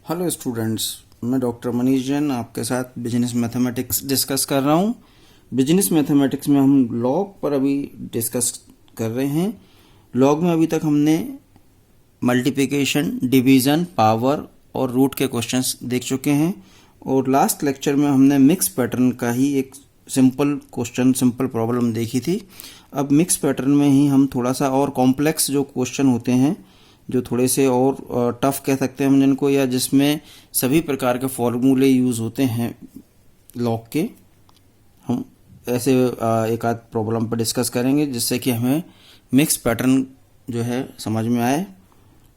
Hello students, मैं doctor Manish Jain आपके साथ बिजनेस मैथमेटिक्स डिस्कस कर रहा हूँ। बिजनेस मैथमेटिक्स में हम लॉग पर अभी डिस्कस कर रहे हैं। लॉग में अभी तक हमने मल्टीप्लिकेशन, डिवीज़न, पावर और रूट के क्वेश्चंस देख चुके हैं और लास्ट लेक्चर में हमने मिक्स पैटर्न का ही एक सिंपल क्वेश्चन, सिंपल प्रॉब्लम देखी थी। अब मिक्स पैटर्न में ही हम थोड़ा सा और कॉम्प्लेक्स जो क्वेश्चन होते हैं, जो थोड़े से और टफ कह सकते हैं हम जिनको, या जिसमें सभी प्रकार के फॉर्मूले यूज़ होते हैं लॉग के, हम ऐसे एक आध प्रॉब्लम पर डिस्कस करेंगे जिससे कि हमें मिक्स पैटर्न जो है समझ में आए।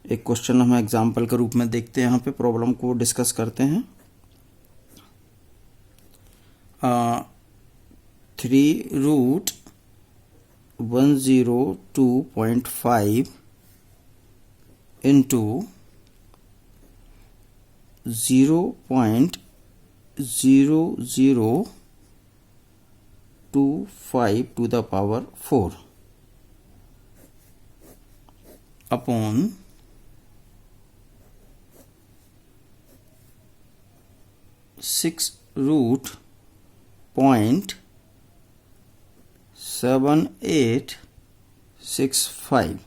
एक क्वेश्चन हम एग्जाम्पल के रूप में देखते हैं, यहाँ पे प्रॉब्लम को डिस्कस करते हैं। 3√102.5 into 0.0025 to the power 4 upon 6√.7865।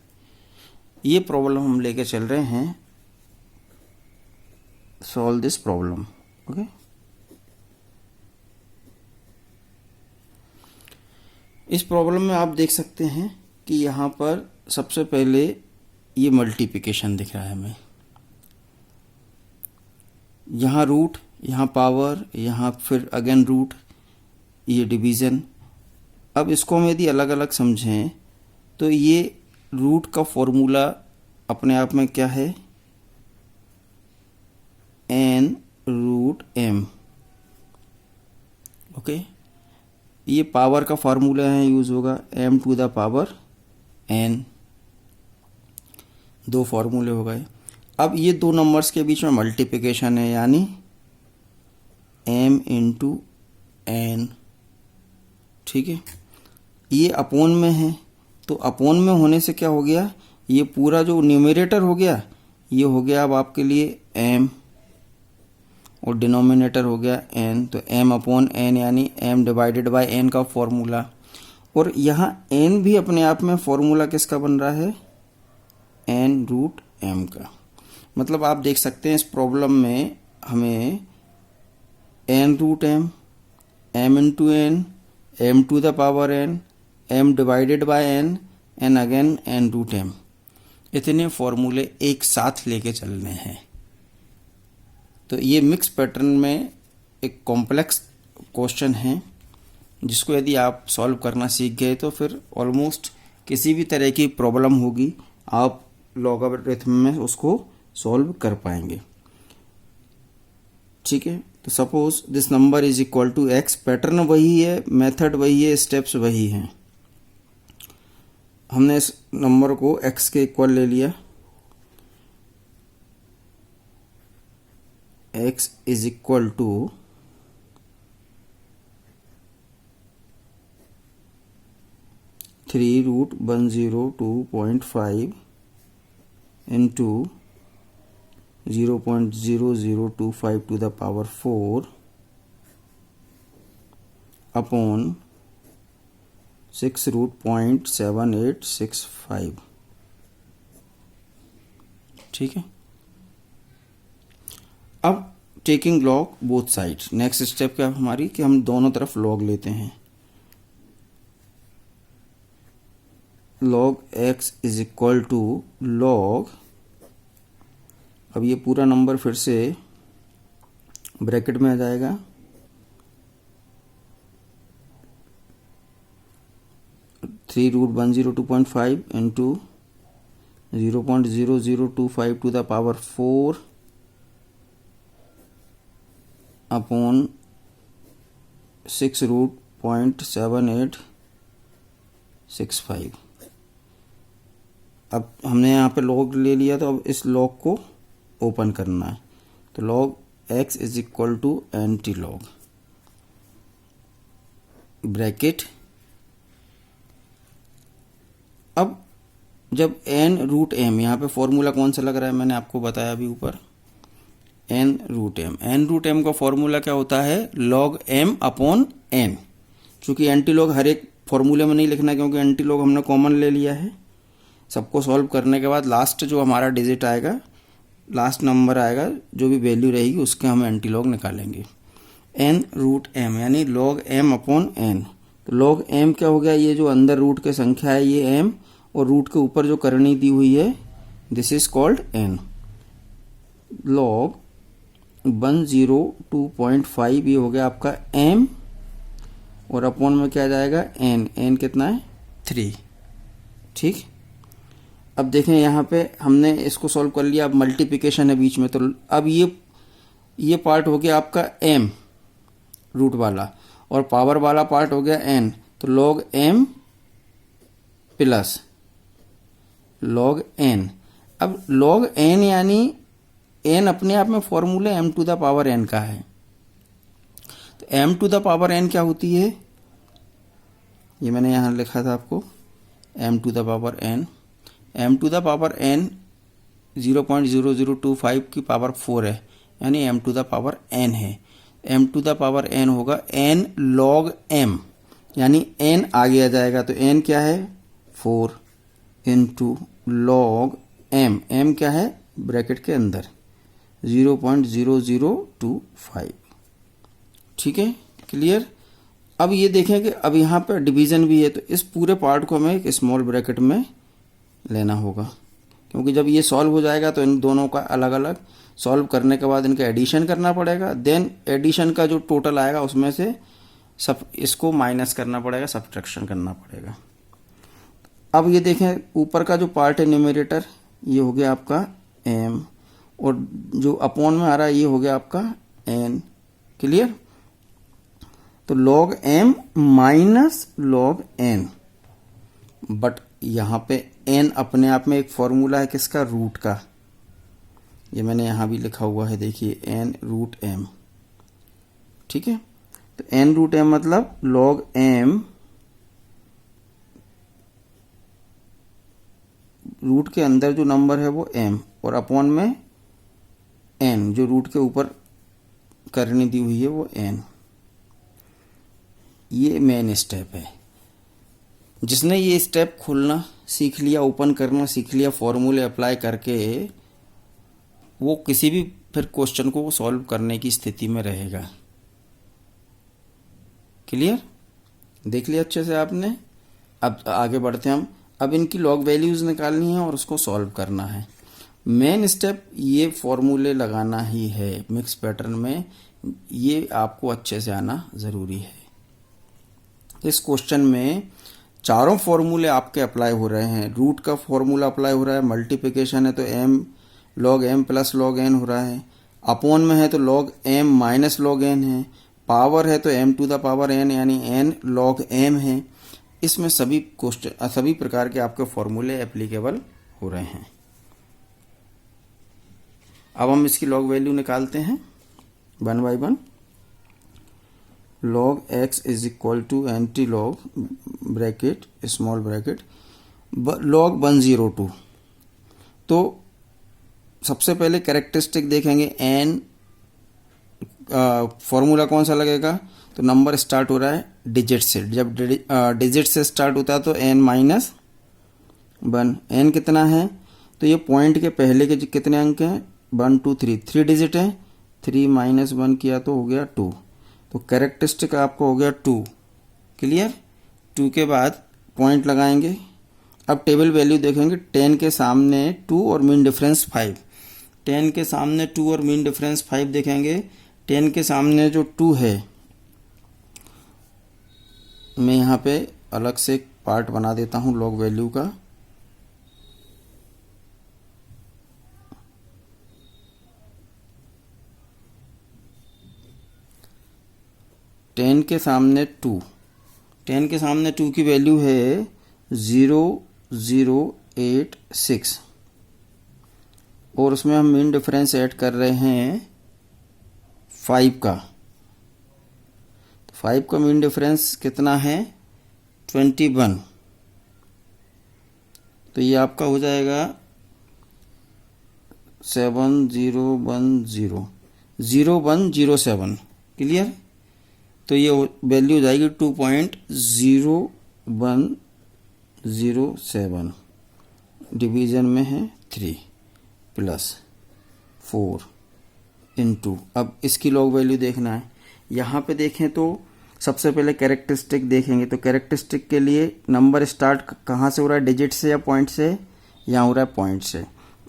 ये प्रॉब्लम हम लेके चल रहे हैं। Solve this problem. ओके, इस प्रॉब्लम में आप देख सकते हैं कि यहाँ पर सबसे पहले ये मल्टीप्लिकेशन दिख रहा है हमें, यहाँ रूट, यहाँ पावर, यहाँ फिर अगेन रूट, ये डिवीज़न। अब इसको हम यदि अलग अलग समझें तो ये रूट का फॉर्मूला अपने आप में क्या है, n√m। ओके, ये पावर का फार्मूला है, यूज़ होगा m to the power n। दो फार्मूले हो गए। अब ये दो नंबर्स के बीच में मल्टीप्लिकेशन है, यानी m इंटू n। ठीक है, ये अपोन में है, तो अपोन में होने से क्या हो गया, ये पूरा जो न्यूमरेटर हो गया ये हो गया अब आपके लिए m, और डिनोमिनेटर हो गया n। तो m अपॉन n यानी m डिवाइडेड बाय n का फॉर्मूला। और यहाँ n भी अपने आप में फॉर्मूला किसका बन रहा है, n√m का। मतलब आप देख सकते हैं इस प्रॉब्लम में हमें n√m, m into n, m to the power n, m divided by n, and again n√m, इतने फॉर्मूले एक साथ लेके चलने हैं। तो ये मिक्स पैटर्न में एक कॉम्प्लेक्स क्वेश्चन है जिसको यदि आप सॉल्व करना सीख गए तो फिर ऑलमोस्ट किसी भी तरह की प्रॉब्लम होगी आप लॉगरिथम में उसको सॉल्व कर पाएंगे। ठीक है, तो suppose this number is equal to x, pattern वही है, मेथड वही है, स्टेप्स वही हैं। हमने इस नंबर को x के इक्वल ले लिया, x is equal to 3√102.5 into 0.0025 to the power 4 upon 6√.7865। ठीक है, अब taking log both sides, next step क्या हमारी कि हम दोनों तरफ लॉग लेते हैं। Log x is equal to log, अब ये पूरा नंबर फिर से ब्रैकेट में आ जाएगा, 3√102.5 into 0.0025 to the power 4 upon 6√.7865। अब हमने यहाँ पे लॉग ले लिया, तो अब इस लॉग को ओपन करना है। तो log x is equal to anti log bracket. अब जब n√m, यहाँ पे फॉर्मूला कौन सा लग रहा है मैंने आपको बताया अभी ऊपर, N root M. N root M का फॉर्मूला क्या होता है? Log M upon N. चूंकि एंटी लॉग हर एक फॉर्मूले में नहीं लिखना, क्योंकि एंटी लॉग हमने कॉमन ले लिया है। सबको सॉल्व करने के बाद लास्ट जो हमारा डिजिट आएगा, लास्ट नंबर आएगा, जो भी वैल्यू रहेगी उसके हम एंटी लॉग निकालेंगे। एन रूट एम यानी लॉग एम अपॉन एन। तो लॉग एम क्या हो गया? ये जो अंदर रूट के संख्या है ये एम, और रूट के ऊपर जो करनी दी हुई है this is called an. Log 102.5 ये हो गया आपका एम, और अपॉन में क्या जाएगा? एन। एन कितना है? 3। ठीक। अब देखें यहाँ पे हमने इसको सॉल्व कर लिया। अब मल्टीप्लिकेशन है बीच में, तो अब ये पार्ट हो गया आपका एम रूट वाला, और पावर वाला पार्ट हो गया एन। तो log M plus log n. अब लॉग एन यानी एन अपने आप में formula m to the power n का है। तो M to the power n क्या होती है? ये मैंने यहाँ लिखा था आपको, m to the power n. M to the power n 0.0025 की पावर 4 है, यानी m to the power n है। M to the power n होगा एन लॉग एम, यानी एन आगे आ जाएगा। तो एन क्या है? 4 इंटू लॉग एम। एम क्या है? ब्रैकेट के अंदर 0.0025। ठीक है, क्लियर। अब ये देखें कि अब यहाँ पर डिवीजन भी है, तो इस पूरे पार्ट को हमें एक स्मॉल ब्रैकेट में लेना होगा, क्योंकि जब ये सॉल्व हो जाएगा तो इन दोनों का अलग अलग सॉल्व करने के बाद इनका एडिशन करना पड़ेगा। देन एडिशन का जो टोटल आएगा उसमें से सब इसको माइनस करना पड़ेगा, सब्ट्रैक्शन करना पड़ेगा। अब ये देखें ऊपर का जो पार्ट है न्यूमरेटर, ये हो गया आपका एम, और जो अपॉन में आ रहा है ये हो गया आपका एन। क्लियर। तो log M minus log N, but यहाँ पे एन अपने आप में एक फॉर्मूला है किसका? रूट का। ये मैंने यहाँ भी लिखा हुआ है, देखिए एन रूट एम। ठीक है, तो एन रूट एम मतलब लॉग एम रूट के अंदर जो नंबर है वो एम, और अपॉन में एन जो रूट के ऊपर करनी दी हुई है वो एन। ये मेन स्टेप है। जिसने ये स्टेप खोलना सीख लिया, ओपन करना सीख लिया, फॉर्मूले अप्लाई करके, वो किसी भी फिर क्वेश्चन को सॉल्व करने की स्थिति में रहेगा। क्लियर, देख लिया अच्छे से आपने। अब आगे बढ़ते हैं हम। अब इनकी लॉग वैल्यूज निकालनी है और उसको सॉल्व करना है। मेन स्टेप ये फॉर्मूले लगाना ही है मिक्स पैटर्न में, ये आपको अच्छे से आना ज़रूरी है। इस क्वेश्चन में चारों फॉर्मूले आपके अप्लाई हो रहे हैं। रूट का फॉर्मूला अप्लाई हो रहा है, मल्टीप्लिकेशन है तो M log M plus log N हो रहा है, अपॉन में है तो log M minus log N है, पावर है तो M to the power N यानी एन लॉग एम है। इसमें सभी क्वेश्चन सभी प्रकार के आपके फॉर्मूले एप्लीकेबल हो रहे हैं। अब हम इसकी लॉग वैल्यू निकालते हैं one by one. log x is equal to anti log bracket small bracket log 102। तो सबसे पहले कैरेक्टरिस्टिक देखेंगे, एन फॉर्मूला कौन सा लगेगा? तो नंबर स्टार्ट हो रहा है डिजिट से, जब डिजिट से स्टार्ट होता है तो n माइनस 1। n कितना है? तो ये पॉइंट के पहले के कितने अंक हैं? 1 2 3, 3 डिजिट है। 3 माइनस 1 किया तो हो गया 2। तो कैरेक्टरिस्टिक आपको हो गया 2। क्लियर। 2 के बाद पॉइंट लगाएंगे। अब टेबल वैल्यू देखेंगे, 10 के सामने 2 और मीन डिफरेंस 5। 10 के सामने 2 और मीन डिफरेंस 5 देखेंगे। 10 के सामने जो 2 है, मैं यहाँ पे अलग से एक पार्ट बना देता हूँ लॉग वैल्यू का। टेन के सामने 2, 10 के सामने 2 की वैल्यू है 0086, और उसमें हम मीन डिफरेंस ऐड कर रहे हैं 5 का। तो 5 का मीन डिफरेंस कितना है? 21। तो ये आपका हो जाएगा 7010। 0107। क्लियर? तो ये वैल्यू हो जाएगी 2.0107। डिवीजन में है 3 प्लस 4 इंटू, अब इसकी लॉग वैल्यू देखना है। यहाँ पे देखें तो सबसे पहले कैरेक्टरिस्टिक देखेंगे, तो कैरेक्टरिस्टिक के लिए नंबर स्टार्ट कहाँ से हो रहा है, डिजिट से या पॉइंट से? यहाँ हो रहा है पॉइंट से।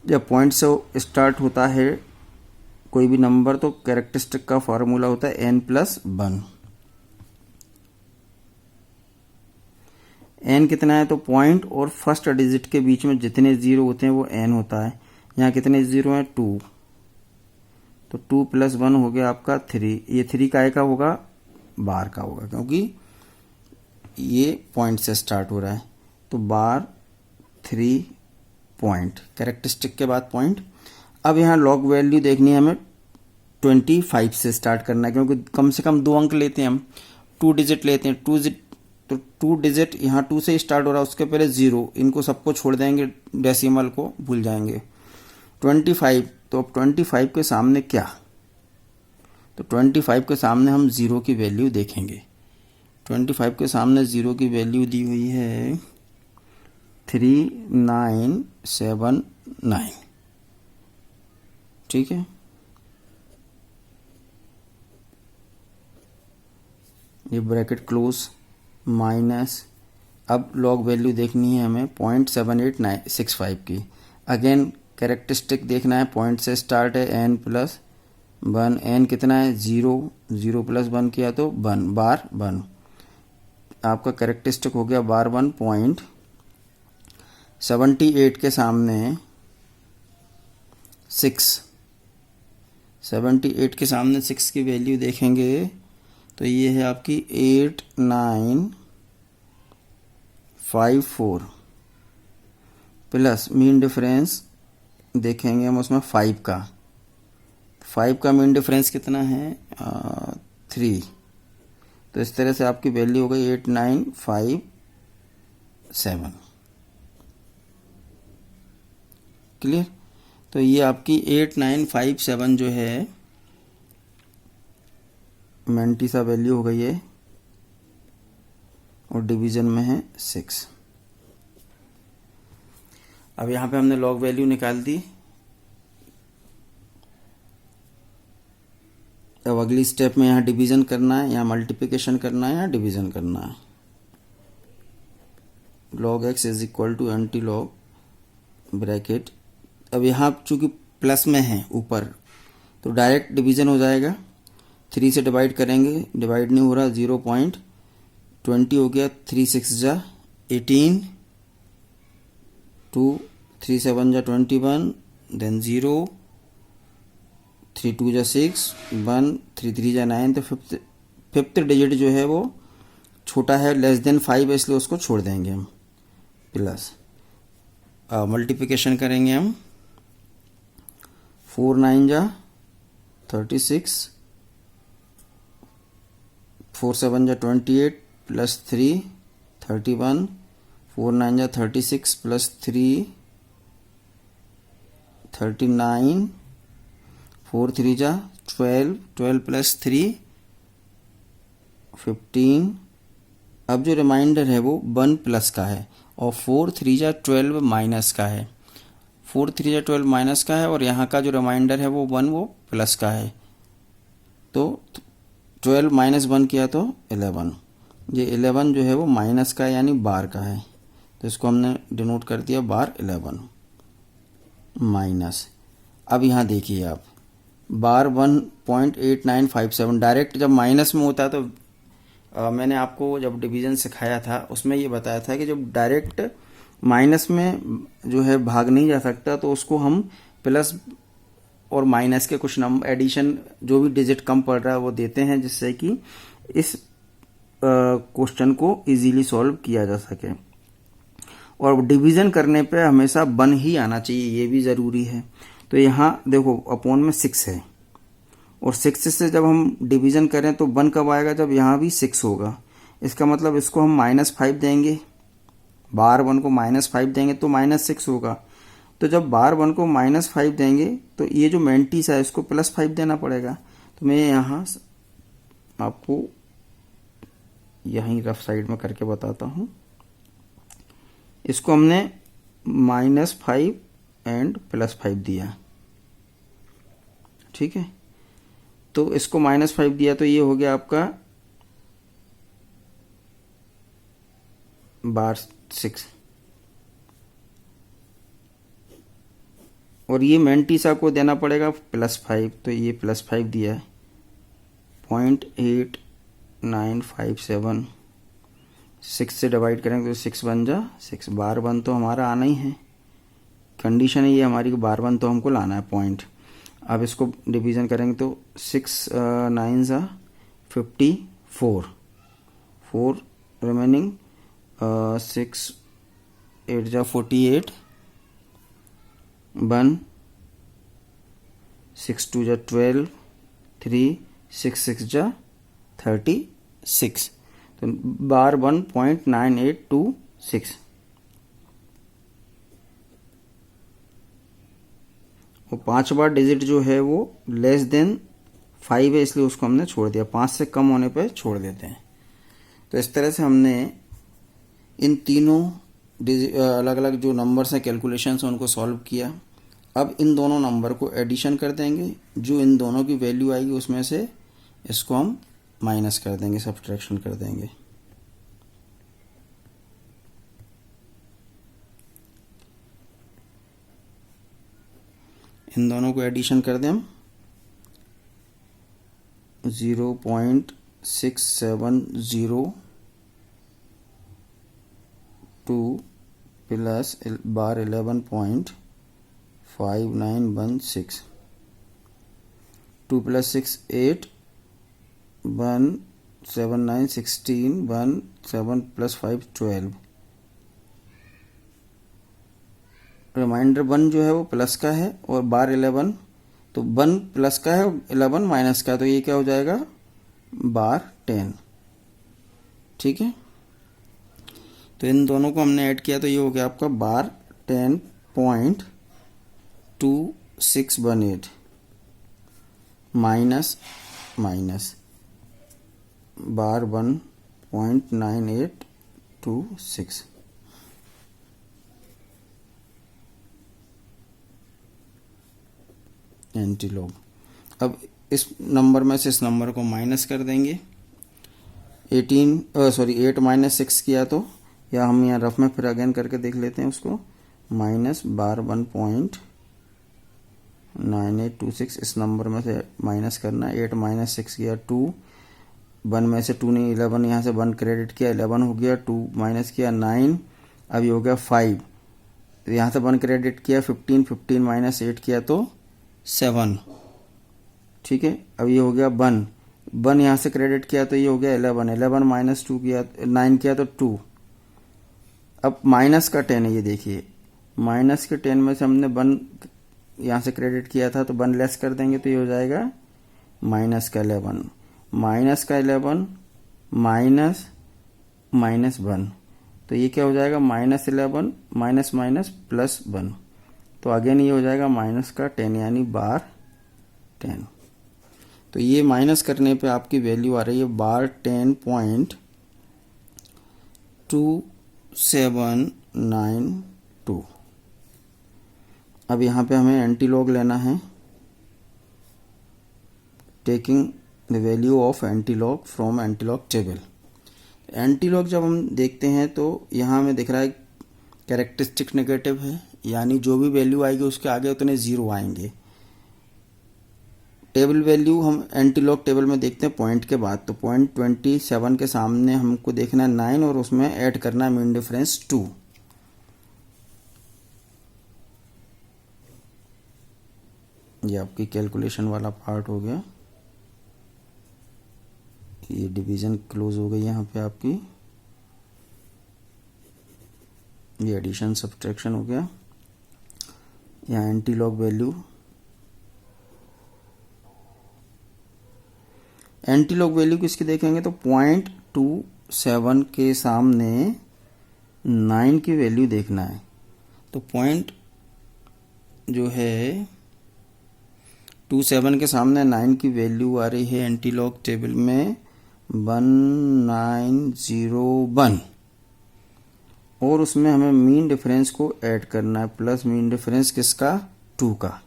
जब पॉइंट से स्टार्ट होता है कोई भी नंबर तो कैरेक्टरिस्टिक का फॉर्मूला होता है n+1। n कितना है, तो पॉइंट और फर्स्ट डिजिट के बीच में जितने जीरो होते हैं वो n होता है। यहाँ कितने जीरो हैं, 2, तो 2 + 1 हो गया आपका 3। ये 3 का होगा, बार का होगा, क्योंकि ये पॉइंट से स्टार्ट हो रहा है। तो बार 3 पॉइंट, कैरेक्टरिस्टिक के बाद पॉइंट। अब यहाँ लॉग वैल्यू देखनी है हमें, 25 से स्टार्ट करना है, क्योंकि कम से कम 2 अंक लेते हैं हम, 2 डिजिट लेते हैं। 2 डिजिट यहाँ 2 से स्टार्ट हो रहा है, उसके पहले 0, इनको सबको छोड़ देंगे, डेसिमल को भूल जाएंगे। 25, तो अब 25 के सामने क्या, तो 25 के सामने हम 0 की वैल्यू देखेंगे। 25 के सामने 0 की वैल्यू दी हुई है 3979। ठीक है, ये ब्रैकेट क्लोज माइनस, अब लॉग वैल्यू देखनी है हमें 0.7865 की। अगेन कैरेक्टरिस्टिक देखना है, पॉइंट से स्टार्ट है, n+1, n कितना है, 0, 0 + 1 किया तो 1, बार 1। आपका कैरेक्टरिस्टिक हो गया बार 1.78 के सामने 6, 78 के सामने 6 की वैल्यू देखेंगे तो ये है आपकी 8954 प्लस मीन डिफरेंस देखेंगे हम उसमें 5 का मीन डिफरेंस कितना है, 3। तो इस तरह से आपकी वैल्यू हो गई 8957। क्लियर? तो ये आपकी 8957 जो है मैंटीसा वैल्यू हो गई है, और डिवीजन में है 6। अब यहाँ पे हमने लॉग वैल्यू निकाल दी। अब अगली स्टेप में यहाँ डिवीजन करना है, यहाँ मल्टीप्लिकेशन करना है, यहाँ डिवीजन करना है। log x is equal to anti log bracket. अब यहाँ चूंकि प्लस में है ऊपर, तो डायरेक्ट डिवीजन हो जाएगा। 3 से डिवाइड करेंगे, डिवाइड नहीं हो रहा, 0.20 हो गया। 3 6 जा 18, 2 3 7 जा 21, देन 0, 3 2 जा 6, 1 3 3 जा 9। तो फिफ्थ डिजिट जो है वो छोटा है, लेस देन 5 है, इसलिए उसको छोड़ देंगे हम। प्लस मल्टीप्लिकेशन करेंगे हम, 4 9 जा 36, 4 7 जा 28 प्लस 3 31, 4 9 जा 36 प्लस 3 39, 4 3 जा 12, 12 प्लस 3 15। अब जो रिमाइंडर है वो 1 प्लस का है, और 4 3 जा 12 माइनस का है। 4 3 जा 12 माइनस का है, और यहाँ का जो रिमाइंडर है वो 1 वो प्लस का है। तो 12 माइनस 1 किया तो 11। ये 11 जो है वो माइनस का है, यानी बार का है, तो इसको हमने डिनोट कर दिया बार 11 माइनस। अब यहाँ देखिए आप, बार 1.8957 डायरेक्ट जब माइनस में होता है तो मैंने आपको जब डिवीजन सिखाया था उसमें ये बताया था कि जब डायरेक्ट माइनस में जो है भाग नहीं जा सकता, तो उसको हम प्लस और माइनस के कुछ नंबर एडिशन, जो भी डिजिट कम पड़ रहा है वो देते हैं, जिससे कि इस क्वेश्चन को इजीली सॉल्व किया जा सके। और डिवीजन करने पे हमेशा 1 ही आना चाहिए, ये भी ज़रूरी है। तो यहाँ देखो अपॉन में 6 है, और 6 से जब हम डिवीजन करें तो 1 कब आएगा, जब यहाँ भी 6 होगा। इसका मतलब इसको हम -5 देंगे, बार 1 को -5 देंगे तो -6 होगा। तो जब बार 1 को -5 देंगे तो ये जो मेंटिस है इसको +5 देना पड़ेगा। तो मैं यहाँ आपको यहीं रफ साइड में करके बताता हूँ। इसको हमने -5 एंड +5 दिया, ठीक है। तो इसको -5 दिया तो ये हो गया आपका बार 6, और ये मेंटिसा को देना पड़ेगा +5, तो ये +5 दिया है 0.8957। 6 से डिवाइड करेंगे तो 6 बन जा 6। बार 1 तो हमारा आना ही है, कंडीशन है ये हमारी कि बार 1 तो हमको लाना है पॉइंट। अब इसको डिवीज़न करेंगे तो 6 9 ज़ा 54, 4 रिमेनिंग, 6 8 ज़ा 48, 1 6 2 ज़ा 12, 3 6 6 ज़ा 36। तो बार 1.9826। वो 5 बार डिजिट जो है वो लेस देन 5 है, इसलिए उसको हमने छोड़ दिया। 5 से कम होने पे छोड़ देते हैं। तो इस तरह से हमने इन तीनों अलग अलग जो नंबर्स हैं, कैलकुलेशंस हैं, उनको सॉल्व किया। अब इन दोनों नंबर को एडिशन कर देंगे, जो इन दोनों की वैल्यू आएगी उसमें से इसको हम माइनस कर देंगे, सब्ट्रैक्शन कर देंगे। इन दोनों को एडिशन कर दें हम 0.6702 प्लस बार 11.5916। 2 + 6 8, 1 7 9 16, 1 7 + 5 12। रिमाइंडर 1 जो है वो प्लस का है और बार 11, तो 1 प्लस का है, 11 माइनस का है, तो ये क्या हो जाएगा बार 10, ठीक है। तो इन दोनों को हमने ऐड किया तो ये हो गया आपका बार 10.2618 माइनस बार 1.9826। एंटीलॉग। अब इस नंबर में से इस नंबर को माइनस कर देंगे। 8 - 6 किया तो, या हम यहाँ रफ में फिर अगेन करके देख लेते हैं उसको। माइनस बार 1.9826 इस नंबर में से माइनस करना। 8 - 6 किया 2, 1 में से 2 नहीं, 11 यहाँ से 1 क्रेडिट किया, 11 हो गया, 2 माइनस किया 9, अभी हो गया 5, यहाँ से 1 क्रेडिट किया 15, 15 माइनस 8 किया तो 7, ठीक है। अब ये हो गया 1 यहाँ से क्रेडिट किया तो ये हो गया 11, 11 माइनस 2 किया 9 किया तो 2। अब माइनस का 10 है, ये देखिए माइनस के 10 में से हमने 1 यहाँ से क्रेडिट किया था तो 1 लेस कर देंगे तो ये हो जाएगा माइनस का 11, माइनस का 11 माइनस 1, तो ये क्या हो जाएगा -11 माइनस +1, तो अगेन ये हो जाएगा माइनस का 10 यानी बार 10। तो ये माइनस करने पे आपकी वैल्यू आ रही है बार 10.2792। अब यहाँ पे हमें एंटीलॉग लेना है, taking the value of antilog from antilog table. Antilog जब हम देखते हैं तो यहाँ हमें दिख रहा है कैरेक्टरिस्टिक नेगेटिव है, यानी जो भी वैल्यू आएगी उसके आगे उतने 0 आएंगे। टेबल वैल्यू हम एंटीलॉग टेबल में देखते हैं पॉइंट के बाद, तो पॉइंट 27 के सामने हमको देखना है 9 और उसमें ऐड करना है मीन डिफरेंस 2। ये आपकी कैलकुलेशन वाला पार्ट हो गया। ये डिवीजन क्लोज हो गई यहाँ पे आपकी, ये एडिशन सब्ट्रैक्शन हो गया। यहाँ एंटीलॉग वैल्यू, एंटीलॉग वैल्यू किसकी देखेंगे तो 0.27 के सामने 9 की वैल्यू देखना है। तो जो है 27 के सामने 9 की वैल्यू आ रही है एंटी लॉग टेबल में 1901 और उसमें हमें मीन डिफरेंस को ऐड करना है प्लस मीन डिफरेंस किसका 2 का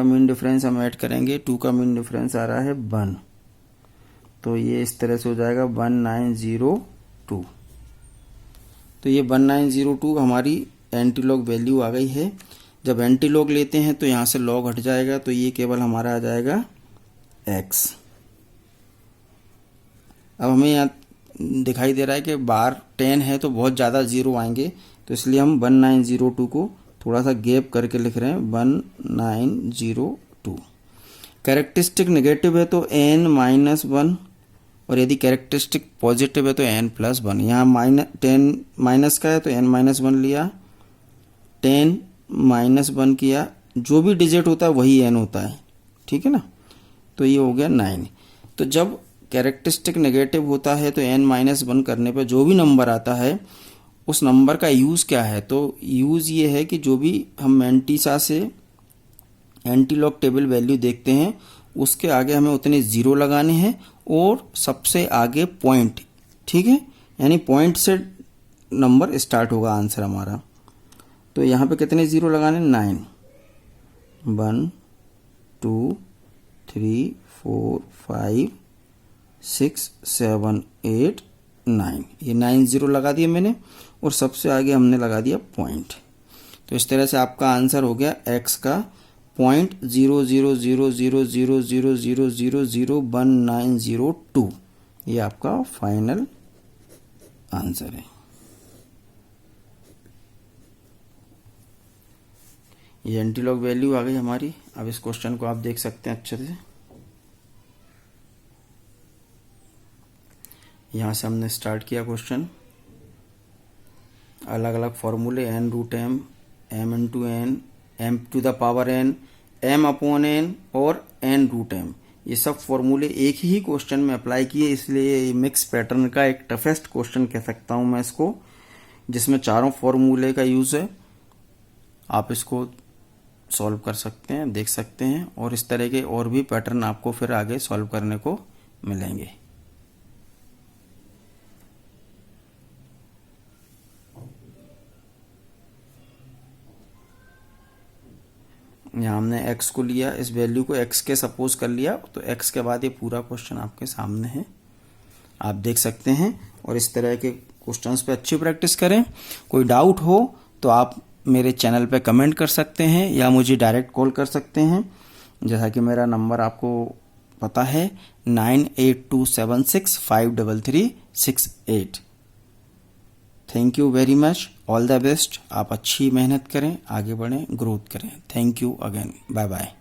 मीन डिफरेंस हम ऐड करेंगे 2 का मीन डिफरेंस आ रहा है 1 तो ये इस तरह से हो जाएगा 1902 तो ये 1902 हमारी एंटी लॉग वैल्यू आ गई है। जब एंटी लॉग लेते हैं तो यहाँ से लॉग हट जाएगा तो ये केवल हमारा आ जाएगा x। अब हमें यहाँ दिखाई दे रहा है कि बार 10 है तो बहुत ज़्यादा जीरो आएंगे तो इसलिए हम 1902 को थोड़ा सा गैप करके लिख रहे हैं 1902। कैरेक्टरिस्टिक नेगेटिव है तो n-1 और यदि कैरेक्टरिस्टिक पॉजिटिव है तो n+1। यहाँ 10 माइनस का है तो n-1 लिया 10-1 किया जो भी डिजिट होता है वही n होता है ठीक है ना। तो ये हो गया 9। तो जब कैरेक्टरिस्टिक नेगेटिव होता है तो n-1 करने पर जो भी नंबर आता है उस नंबर का यूज़ क्या है तो यूज़ ये है कि जो भी हम एंटीसा से एंटी लॉग टेबल वैल्यू देखते हैं उसके आगे हमें उतने ज़ीरो लगाने हैं और सबसे आगे पॉइंट ठीक है यानी पॉइंट से नंबर स्टार्ट होगा आंसर हमारा। तो यहाँ पे कितने ज़ीरो लगाने 9 1 2 3 4 5 6 7 8 9 ये 9 ज़ीरो लगा दिए मैंने और सबसे आगे हमने लगा दिया पॉइंट। तो इस तरह से आपका आंसर हो गया x का 0.000000001902 ये आपका फाइनल आंसर है। ये एंटी लॉग वैल्यू आ गई हमारी। अब इस क्वेश्चन को आप देख सकते हैं अच्छे से। यहाँ से हमने स्टार्ट किया क्वेश्चन। अलग अलग फॉर्मूले n√m, m×n, m⁴n, m/n और n√m ये सब फॉर्मूले एक ही क्वेश्चन में अप्लाई किए इसलिए मिक्स पैटर्न का एक टफेस्ट क्वेश्चन कह सकता हूँ मैं इसको, जिसमें चारों फॉर्मूले का यूज़ है। आप इसको सॉल्व कर सकते हैं, देख सकते हैं और इस तरह के और भी पैटर्न आपको फिर आगे सॉल्व करने को मिलेंगे। यहाँ हमने x को लिया, इस वैल्यू को x के सपोज कर लिया तो x के बाद ये पूरा क्वेश्चन आपके सामने है, आप देख सकते हैं। और इस तरह के क्वेश्चंस पे अच्छी प्रैक्टिस करें। कोई डाउट हो तो आप मेरे चैनल पे कमेंट कर सकते हैं या मुझे डायरेक्ट कॉल कर सकते हैं, जैसा कि मेरा नंबर आपको पता है 9827653368। Thank you very much, all the best. आप अच्छी मेहनत करें, आगे बढ़ें, ग्रोथ करें। Thank you again, bye bye.